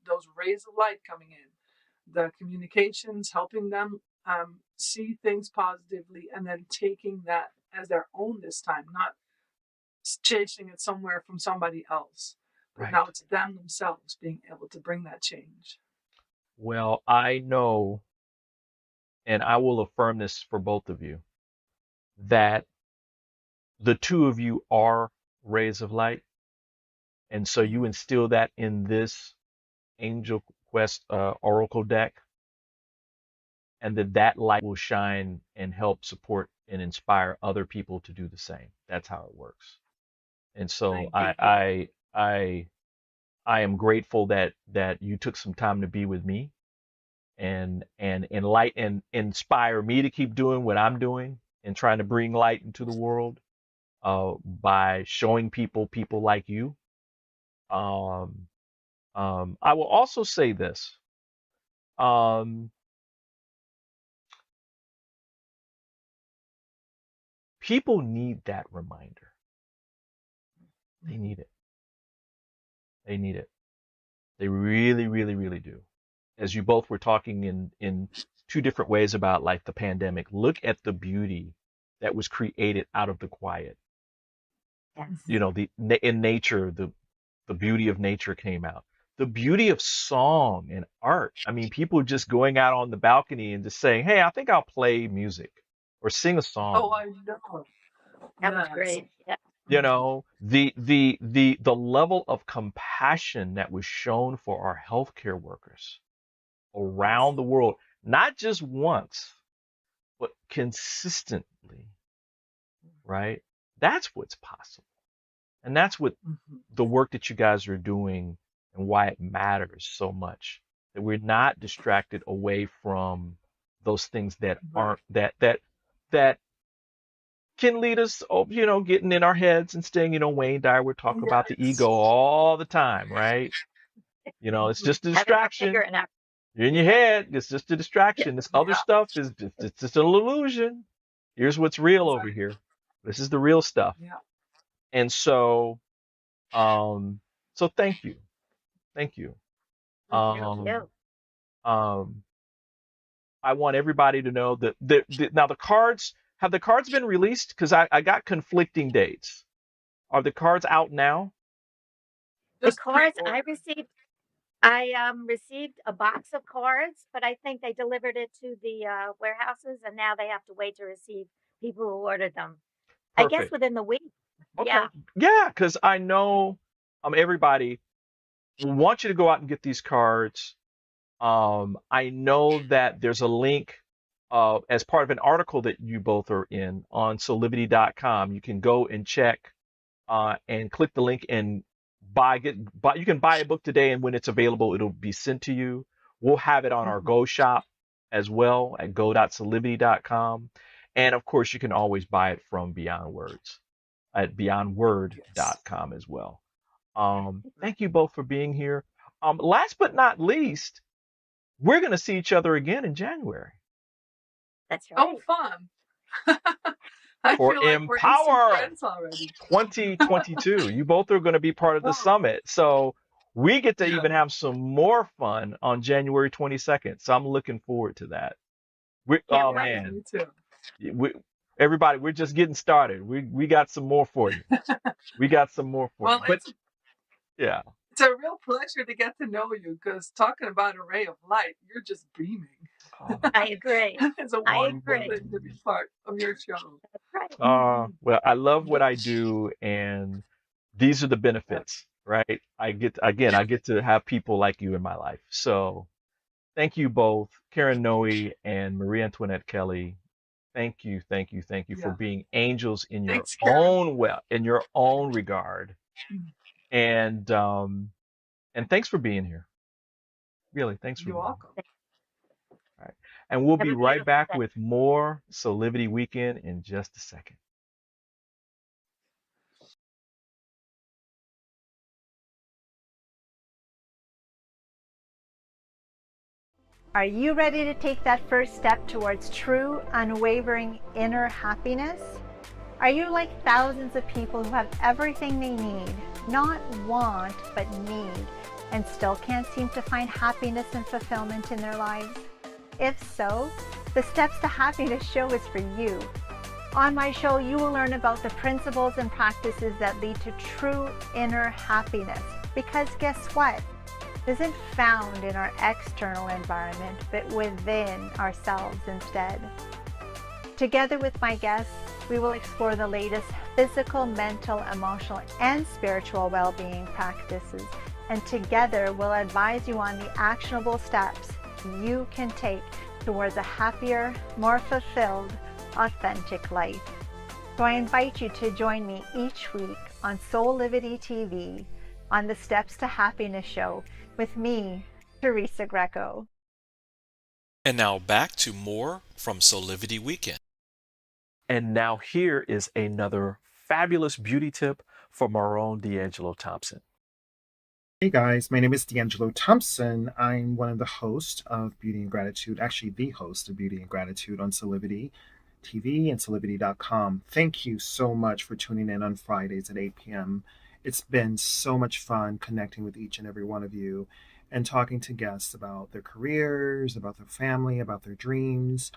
Speaker 3: those rays of light coming in, the communications, helping them see things positively, and then taking that as their own this time, not chasing it somewhere from somebody else. But
Speaker 1: right.
Speaker 3: now it's them themselves being able to bring that change.
Speaker 1: Well, I know, and I will affirm this for both of you, that the two of you are rays of light. And so you instill that in this Angel Quest Oracle deck, and that light will shine and help support and inspire other people to do the same. That's how it works. And so
Speaker 3: Thank you.
Speaker 1: I am grateful that you took some time to be with me and enlighten and inspire me to keep doing what I'm doing and trying to bring light into the world by showing people like you. I will also say this. People need that reminder. They need it. They need it. They really, really, really do. As you both were talking in two different ways about like the pandemic, look at the beauty that was created out of the quiet.
Speaker 2: Yes.
Speaker 1: You know, in nature, the beauty of nature came out. The beauty of song and art. I mean, people just going out on the balcony and just saying, "Hey, I think I'll play music or sing a song."
Speaker 3: Oh, I know.
Speaker 2: That was
Speaker 3: Yes.
Speaker 2: great. Yeah.
Speaker 1: You know, the level of compassion that was shown for our healthcare workers around the world, not just once, but consistently, right? That's what's possible. And that's what the work that you guys are doing and why it matters so much, that we're not distracted away from those things that aren't that can lead us, you know, getting in our heads and staying, you know, Wayne Dyer would talk about the
Speaker 3: Yes.
Speaker 1: ego all the time, right? You know, it's just a
Speaker 2: Having our
Speaker 1: distraction.
Speaker 2: finger in our
Speaker 1: You're in your head. It's just a distraction. This other
Speaker 3: Yeah.
Speaker 1: stuff is it's just an illusion. Here's what's real over
Speaker 3: Exactly.
Speaker 1: here. This is the real stuff.
Speaker 3: Yeah.
Speaker 1: And so, so thank you. Thank you.
Speaker 2: Thank
Speaker 1: Um,
Speaker 2: you.
Speaker 1: um, I want everybody to know that now have the cards been released? Because I got conflicting dates. Are the cards out now?
Speaker 2: The
Speaker 3: Just
Speaker 2: cards
Speaker 3: pre-order.
Speaker 2: I received a box of cards, but I think they delivered it to the warehouses, and now they have to wait to receive people who ordered them. I guess
Speaker 1: Perfect.
Speaker 2: within the week.
Speaker 1: Okay.
Speaker 2: Yeah.
Speaker 1: Yeah, because I know everybody wants you to go out and get these cards. I know that there's a link as part of an article that you both are in on Soulivity.com. You can go and check and click the link and you can buy a book today, and when it's available, it'll be sent to you. We'll have it on our Go shop as well at go.soulivity.com. And of course, you can always buy it from Beyond Words at beyondword.com as well. Thank you both for being here. Last but not least, we're going to see each other again in January
Speaker 2: That's
Speaker 3: Oh,
Speaker 2: right.
Speaker 3: fun. I
Speaker 1: for
Speaker 3: feel like we're instant
Speaker 1: Empower
Speaker 3: friends already.
Speaker 1: 2022. You both are going to be part of the
Speaker 3: Oh,
Speaker 1: summit. So we get to
Speaker 3: yeah.
Speaker 1: even have some more fun on January 22nd. So I'm looking forward to that.
Speaker 2: Can't
Speaker 1: Oh
Speaker 2: wait.
Speaker 3: Yeah,
Speaker 1: man,
Speaker 3: me too.
Speaker 1: everybody, we're just getting started. We got some more for you. We got some more for
Speaker 3: Well,
Speaker 1: you. But
Speaker 3: it's
Speaker 1: yeah,
Speaker 3: a real pleasure to get to know you, because talking about a ray of light, you're just beaming.
Speaker 1: oh,
Speaker 2: I agree.
Speaker 3: It's a
Speaker 2: I
Speaker 3: wonderful
Speaker 2: agree.
Speaker 3: thing to be part of your show.
Speaker 2: That's right.
Speaker 1: well, I love what I do, and these are the benefits, right? I get to have people like you in my life. So thank you both, Karen Noe and Marie Antoinette Kelley. Thank you for
Speaker 3: Yeah.
Speaker 1: being angels in your
Speaker 3: Thanks, Karen.
Speaker 1: in your own regard, and thanks for being here. Really, thanks for
Speaker 3: You're
Speaker 1: being here.
Speaker 3: welcome.
Speaker 1: All right, and we'll
Speaker 2: Have
Speaker 1: be
Speaker 2: a
Speaker 1: right
Speaker 2: beautiful
Speaker 1: back
Speaker 2: day.
Speaker 1: with more Soulivity Weekend in just a second.
Speaker 7: Are you ready to take that first step towards true, unwavering inner happiness? Are you like thousands of people who have everything they need, not want, but need, and still can't seem to find happiness and fulfillment in their lives? If so, the Steps to Happiness show is for you. On my show, you will learn about the principles and practices that lead to true inner happiness. Because guess what? It isn't found in our external environment, but within ourselves instead. Together with my guests, we will explore the latest physical, mental, emotional, and spiritual well-being practices. And together we'll advise you on the actionable steps you can take towards a happier, more fulfilled, authentic life. So I invite you to join me each week on Soulivity TV on the Steps to Happiness show with me, Teresa Greco.
Speaker 4: And now back to more from Soulivity Weekend.
Speaker 1: And now here is another fabulous beauty tip from our own D'Angelo Thompson.
Speaker 8: Hey guys, my name is D'Angelo Thompson. I'm one of the hosts of Beauty and Gratitude, actually the host of Beauty and Gratitude on Soulivity TV and Soulivity.com. Thank you so much for tuning in on Fridays at 8 p.m. it's been so much fun connecting with each and every one of you and talking to guests about their careers, about their family, about their dreams,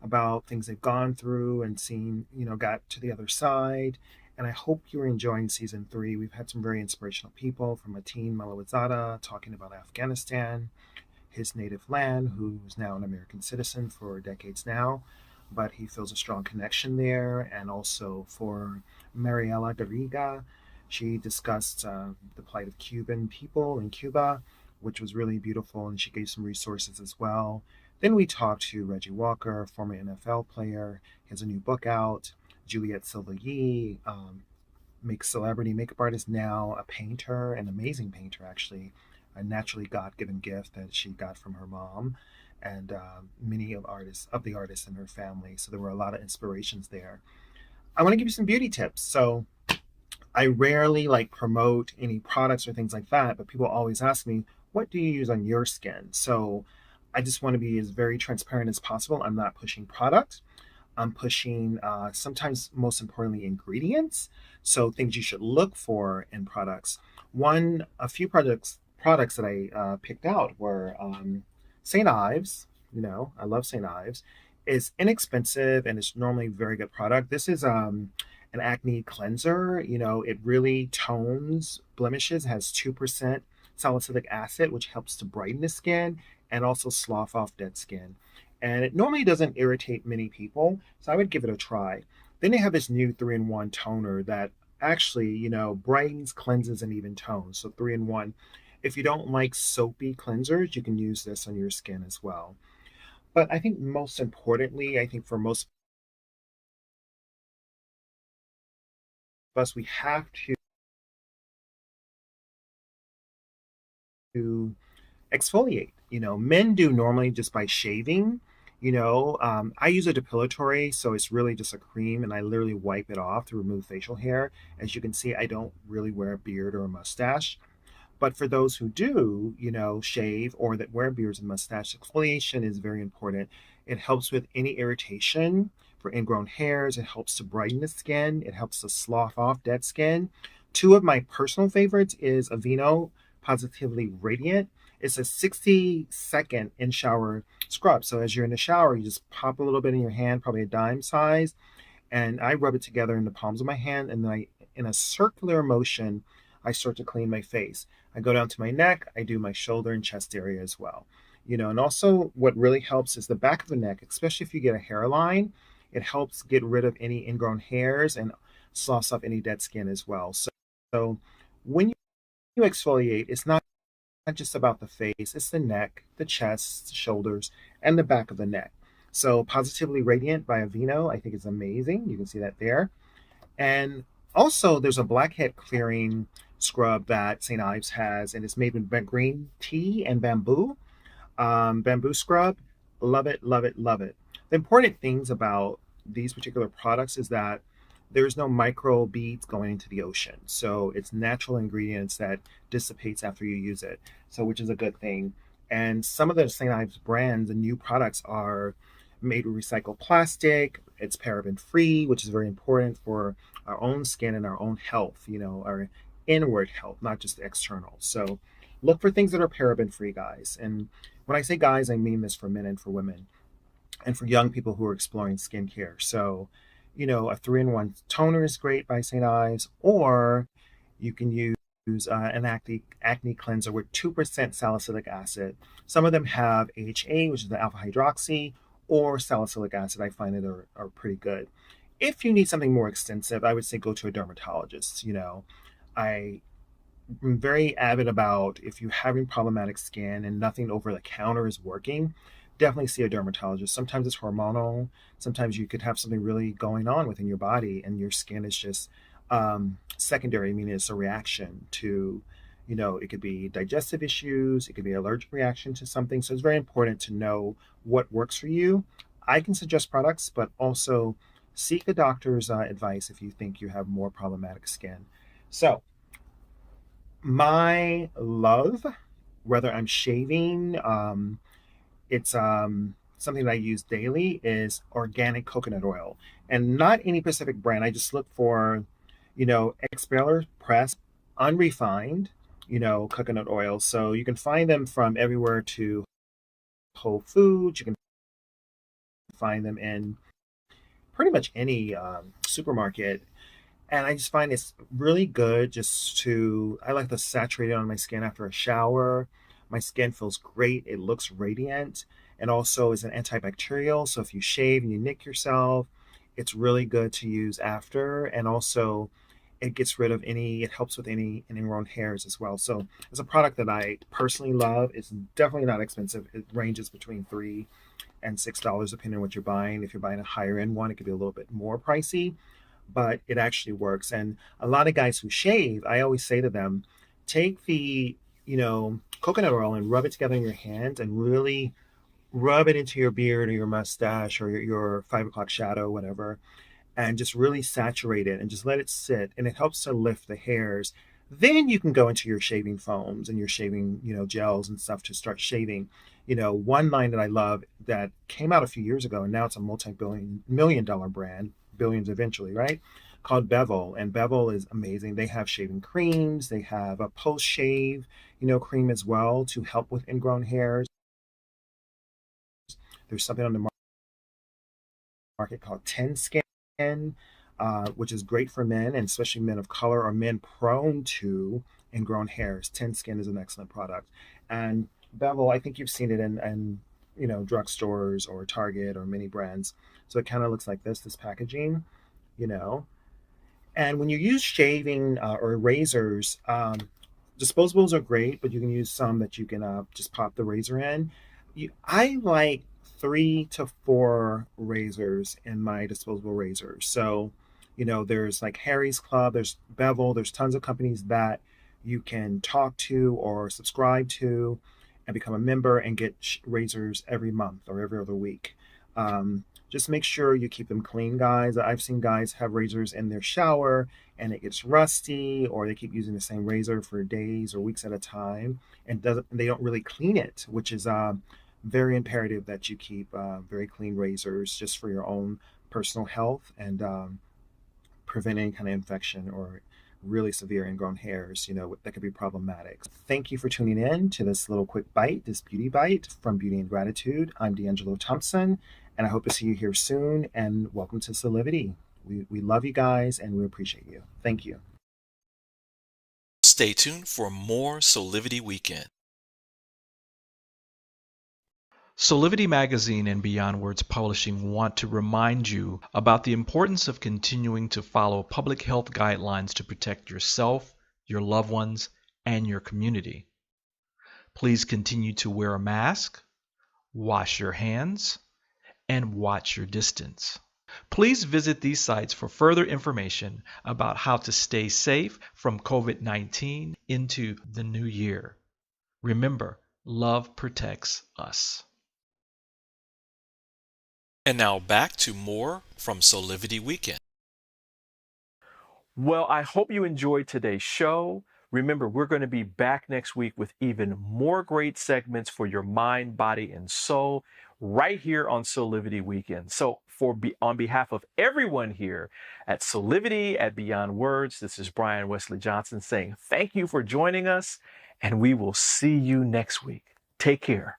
Speaker 8: about things they've gone through and seen, got to the other side. And I hope you're enjoying season 3. We've had some very inspirational people, from Atin Malawizada talking about Afghanistan, his native land, who's now an American citizen for decades now, but he feels a strong connection there. And also for Mariela Garriga, she discussed the plight of Cuban people in Cuba, which was really beautiful, and she gave some resources as well. Then we talked to Reggie Walker, former NFL player. He has a new book out. Juliette Silva Yee, celebrity makeup artist, now a painter, an amazing painter actually, a naturally God-given gift that she got from her mom, and many of the artists in her family. So there were a lot of inspirations there. I want to give you some beauty tips. So I rarely promote any products or things like that, but people always ask me, what do you use on your skin? So I just want to be as very transparent as possible. I'm not pushing product. I'm pushing, sometimes most importantly, ingredients. So things you should look for in products. A few products that I picked out were St. Ives. I love St. Ives. It's inexpensive and it's normally a very good product. This is an acne cleanser. It really tones blemishes, has 2% salicylic acid, which helps to brighten the skin and also slough off dead skin. And it normally doesn't irritate many people, so I would give it a try. Then they have this new 3-in-1 toner that actually, brightens, cleanses, and even tones. So 3-in-1. If you don't like soapy cleansers, you can use this on your skin as well. But I think most importantly, for most of us, we have to exfoliate. Men do normally just by shaving. I use a depilatory, so it's really just a cream, and I literally wipe it off to remove facial hair. As you can see, I don't really wear a beard or a mustache. But for those who do, shave or that wear beards and mustache, exfoliation is very important. It helps with any irritation for ingrown hairs. It helps to brighten the skin. It helps to slough off dead skin. 2 of my personal favorites is Aveeno Positively Radiant. It's a 60-second in-shower scrub. So as you're in the shower, you just pop a little bit in your hand, probably a dime size, and I rub it together in the palms of my hand, and then in a circular motion, I start to clean my face. I go down to my neck, I do my shoulder and chest area as well. And also what really helps is the back of the neck, especially if you get a hairline. It helps get rid of any ingrown hairs and sloughs off any dead skin as well. So when you exfoliate, it's not just about the face, it's the neck, the chest, the shoulders, and the back of the neck. So Positively Radiant by Aveeno, I think is amazing. You can see that there. And also there's a blackhead clearing scrub that St. Ives has, and it's made with green tea and bamboo. Bamboo scrub. Love it, love it, love it. The important things about these particular products is that there's no micro beads going into the ocean. So it's natural ingredients that dissipates after you use it. So which is a good thing. And some of the St. Ives brands and new products are made with recycled plastic. It's paraben free, which is very important for our own skin and our own health, our inward health, not just external. So look for things that are paraben free, guys. And when I say guys, I mean this for men and for women and for young people who are exploring skincare. So a 3-in-1 toner is great by St. Ives, or you can use an acne cleanser with 2% salicylic acid. Some of them have AHA, which is the alpha hydroxy, or salicylic acid. I find it are pretty good. If you need something more extensive, I would say go to a dermatologist. I'm very avid about, if you're having problematic skin and nothing over the counter is working, definitely see a dermatologist. Sometimes it's hormonal. Sometimes you could have something really going on within your body and your skin is just secondary, meaning it's a reaction to, it could be digestive issues. It could be an allergic reaction to something. So it's very important to know what works for you. I can suggest products, but also seek a doctor's advice if you think you have more problematic skin. So my love, whether I'm shaving, it's something that I use daily, is organic coconut oil, and not any specific brand. I just look for, expeller press unrefined, coconut oil. So you can find them from everywhere to Whole Foods. You can find them in pretty much any supermarket. And I just find it's really good I like to saturate it on my skin after a shower. My skin feels great. It looks radiant, and also is an antibacterial. So if you shave and you nick yourself, it's really good to use after. And also it helps with any ingrown hairs as well. So it's a product that I personally love. It's definitely not expensive. It ranges between $3 and $6 depending on what you're buying. If you're buying a higher end one, it could be a little bit more pricey, but it actually works. And a lot of guys who shave, I always say to them, take the, coconut oil and rub it together in your hands and really rub it into your beard or your mustache or your 5 o'clock shadow, whatever, and just really saturate it and just let it sit. And it helps to lift the hairs. Then you can go into your shaving foams and your shaving, gels and stuff to start shaving. One line that I love that came out a few years ago, and now it's a multi-million-dollar brand, billions eventually, right? Called Bevel. And Bevel is amazing. They have shaving creams. They have a post-shave, cream as well to help with ingrown hairs. There's something on the market called Ten Skin, which is great for men, and especially men of color or men prone to ingrown hairs. Ten Skin is an excellent product. And Bevel, I think you've seen it in drugstores or Target or many brands. So it kind of looks like this packaging, And when you use shaving or razors, disposables are great, but you can use some that you can just pop the razor in. I like 3 to 4 razors in my disposable razors. So, there's like Harry's Club, there's Bevel, there's tons of companies that you can talk to or subscribe to and become a member and get razors every month or every other week. Just make sure you keep them clean, guys. I've seen guys have razors in their shower and it gets rusty, or they keep using the same razor for days or weeks at a time and they don't really clean it, which is very imperative that you keep very clean razors just for your own personal health and prevent any kind of infection or really severe ingrown hairs, that could be problematic. Thank you for tuning in to this little quick bite, this beauty bite from Beauty and Gratitude. I'm D'Angelo Thompson, and I hope to see you here soon, and welcome to Soulivity. We love you guys, and we appreciate you. Thank you.
Speaker 4: Stay tuned for more Soulivity Weekend. Soulivity Magazine and Beyond Words Publishing want to remind you about the importance of continuing to follow public health guidelines to protect yourself, your loved ones, and your community. Please continue to wear a mask, wash your hands, and watch your distance. Please visit these sites for further information about how to stay safe from COVID-19 into the new year. Remember, love protects us. And now back to more from Soulivity Weekend.
Speaker 1: Well, I hope you enjoyed today's show. Remember, we're going to be back next week with even more great segments for your mind, body, and soul right here on Soulivity Weekend. So on behalf of everyone here at Soulivity, at Beyond Words, this is Brian Westley Johnson saying thank you for joining us, and we will see you next week. Take care.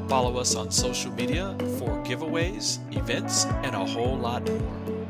Speaker 4: Follow us on social media for giveaways, events, and a whole lot more.